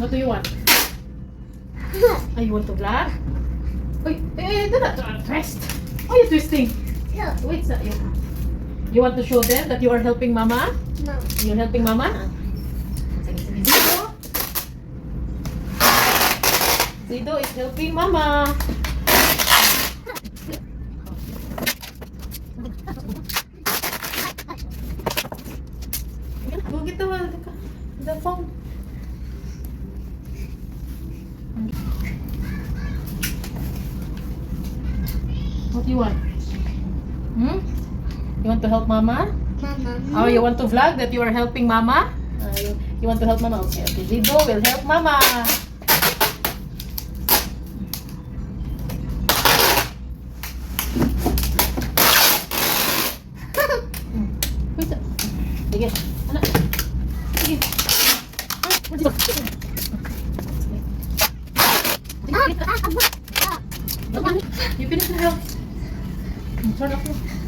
What do you want? Oh, you want to vlog? Wait, do not twist. Why are you twisting? Wait, you want to show them that you are helping Mama? No. You're helping Mama? Sige, sige, Zido. Zido is helping Mama. Go get the phone. What do you want? Hmm? You want to help Mama? Mama. Oh, you want to vlog that you are helping Mama? You want to help Mama? Okay, okay. Zido will help Mama. Wait. Sige. Anak. Sige. You finish the house. Turn off.